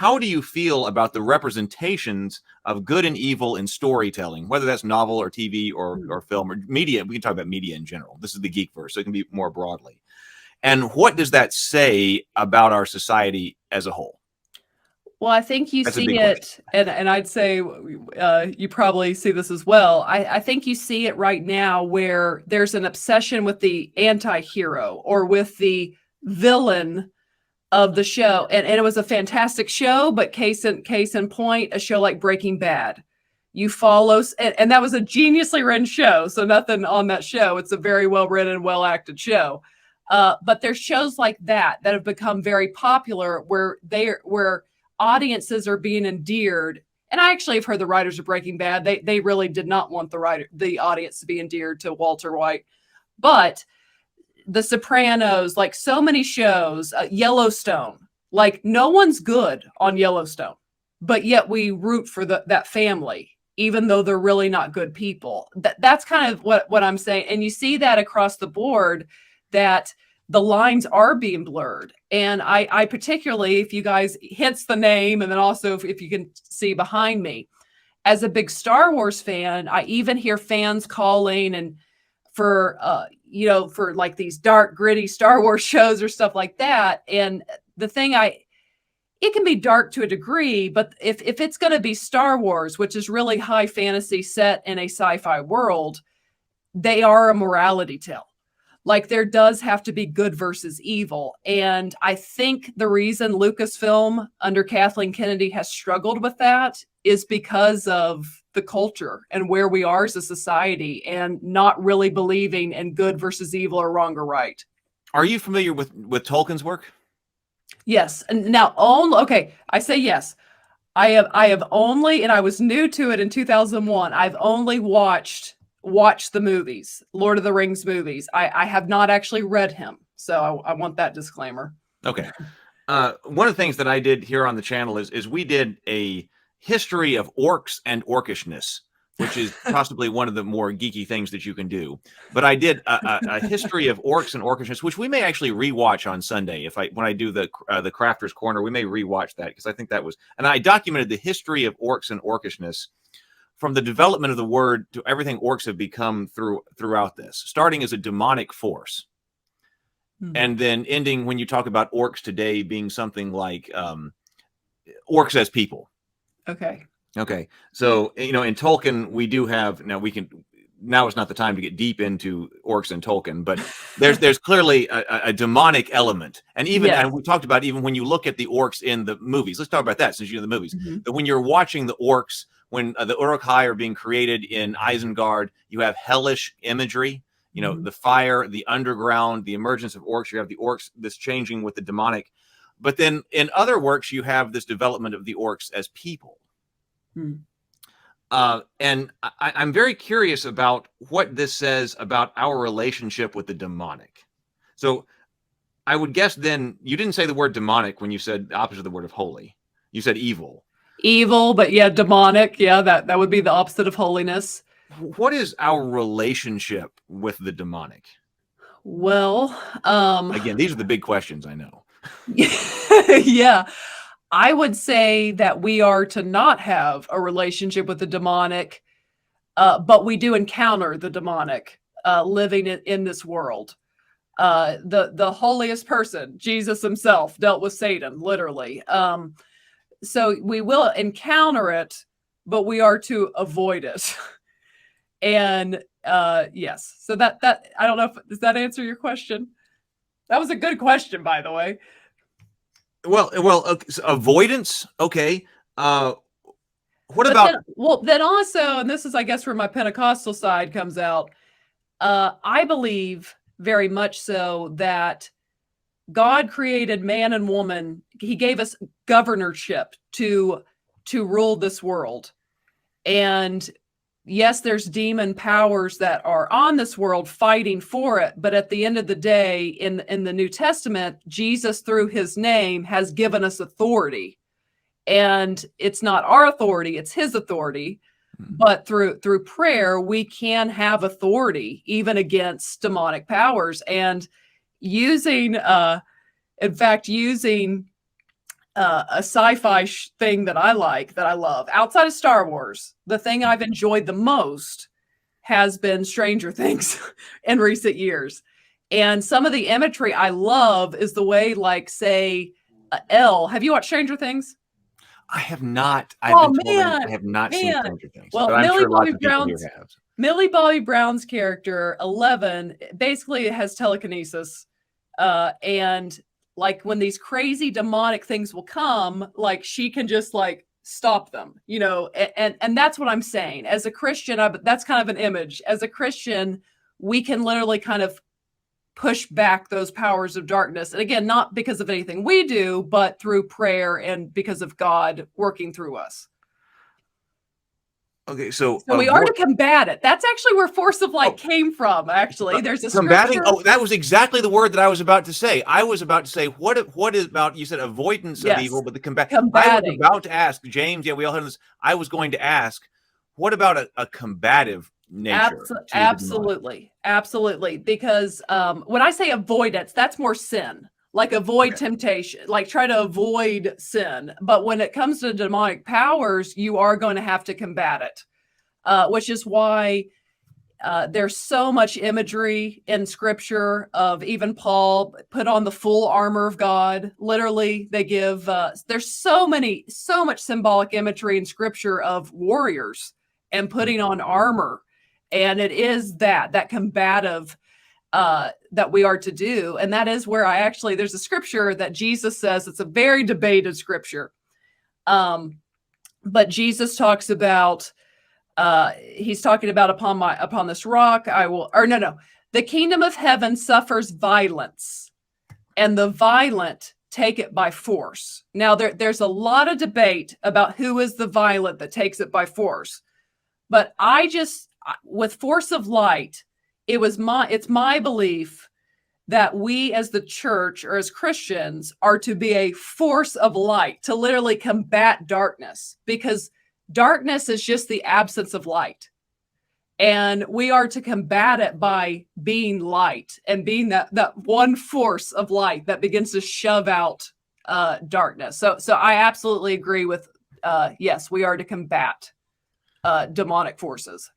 how do you feel about the representations of good and evil in storytelling, whether that's novel or TV or film or media? We can talk about media in general. This is the Geekverse, so it can be more broadly. And what does that say about our society as a whole? Well, I think you see it, and I'd say you probably see this as well. I think you see it right now where there's an obsession with the anti-hero or with the villain of the show. And it was a fantastic show, but case in point, a show like Breaking Bad. You follow, and that was a geniusly written show, so nothing on that show. It's a very well-written, well-acted show. But there's shows like that have become very popular where audiences are being endeared. And I actually have heard the writers of Breaking Bad, they really did not want the audience to be endeared to Walter White. But The Sopranos, like so many shows, Yellowstone, like no one's good on Yellowstone, but yet we root for that family, even though they're really not good people. That's kind of what I'm saying. And you see that across the board, that the lines are being blurred. And I particularly, if you guys hits the name, and then also if you can see behind me, as a big Star Wars fan, I even hear fans calling and for like these dark, gritty Star Wars shows or stuff like that. And the thing it can be dark to a degree, but if it's going to be Star Wars, which is really high fantasy set in a sci-fi world, they are a morality tale. Like there does have to be good versus evil. And I think the reason Lucasfilm under Kathleen Kennedy has struggled with that is because of the culture and where we are as a society and not really believing in good versus evil or wrong or right. Are you familiar with Tolkien's work? Yes. And now I say yes. I have only, and I was new to it in 2001. I've only watched the movies, Lord of the Rings movies. I have not actually read him. So I want that disclaimer. Okay. One of the things that I did here on the channel is we did a history of orcs and orcishness, which is possibly one of the more geeky things that you can do. But I did a history of orcs and orcishness, which we may actually rewatch on Sunday. When I do the Crafter's Corner, we may rewatch that because I think that was, and I documented the history of orcs and orcishness from the development of the word to everything orcs have become throughout this, starting as a demonic force. And then ending when you talk about orcs today being something like orcs as people. Okay. So, in Tolkien, we do have, now is not the time to get deep into orcs and Tolkien, but there's clearly a demonic element. And even, and we talked about even when you look at the orcs in the movies, let's talk about that since you know the movies, that when you're watching the orcs, when the Uruk-hai are being created in Isengard, you have hellish imagery, the fire, the underground, the emergence of orcs. You have the orcs, this changing with the demonic. But then in other works, you have this development of the orcs as people. And I'm very curious about what this says about our relationship with the demonic. So I would guess then you didn't say the word demonic when you said the opposite of the word of holy. You said evil. Evil, but demonic. Yeah, that would be the opposite of holiness. What is our relationship with the demonic? Well, again, these are the big questions, I know. Yeah. I would say that we are to not have a relationship with the demonic, but we do encounter the demonic living in this world. The holiest person, Jesus himself, dealt with Satan, literally. So we will encounter it, but we are to avoid it. And yes, so that I don't know does that answer your question? That was a good question, by the way. Well, so avoidance. Okay. What about? Then also, and this is, I guess, where my Pentecostal side comes out. I believe very much so that God created man and woman. He gave us governorship to rule this world. And yes, there's demon powers that are on this world fighting for it. But at the end of the day, in the New Testament, Jesus, through his name, has given us authority. And it's not our authority, it's his authority. But through prayer, we can have authority even against demonic powers. And using a sci-fi thing that I like, that I love, outside of Star Wars, the thing I've enjoyed the most has been Stranger Things in recent years. And some of the imagery I love is the way, like, say, Elle. Have you watched Stranger Things? I have not. I've Oh been told I man, have not seen man. Stranger Things, Well, but I'm sure lots of people here have. Millie Bobby Brown's character, 11, basically has telekinesis. And like when these crazy demonic things will come, like she can just like stop them, you know, and that's what I'm saying. As a Christian, that's kind of an image. As a Christian, we can literally kind of push back those powers of darkness. And again, not because of anything we do, but through prayer and because of God working through us. Okay, so So we are to combat it. That's actually where force of light came from, actually. There's a combating. scripture. Oh, that was exactly the word that I was about to say. I was about to say, what is about, you said avoidance of evil, but the combating. I was about to ask, James, yeah, we all heard this. I was going to ask, what about a combative nature? Absolutely. Absolutely. Because when I say avoidance, that's more sin. Like avoid temptation, like try to avoid sin. But when it comes to demonic powers, you are going to have to combat it, which is why there's so much imagery in scripture of even Paul put on the full armor of God. Literally, they give, there's so much symbolic imagery in scripture of warriors and putting on armor. And it is that combative that we are to do. And that is where there's a scripture that Jesus says, it's a very debated scripture. But Jesus talks about, he's talking about upon this rock, the kingdom of heaven suffers violence and the violent take it by force. Now there's a lot of debate about who is the violent that takes it by force. But with force of light, it's my belief that we as the church or as Christians are to be a force of light, to literally combat darkness, because darkness is just the absence of light. And we are to combat it by being light and being that one force of light that begins to shove out darkness. So I absolutely agree with, yes, we are to combat demonic forces.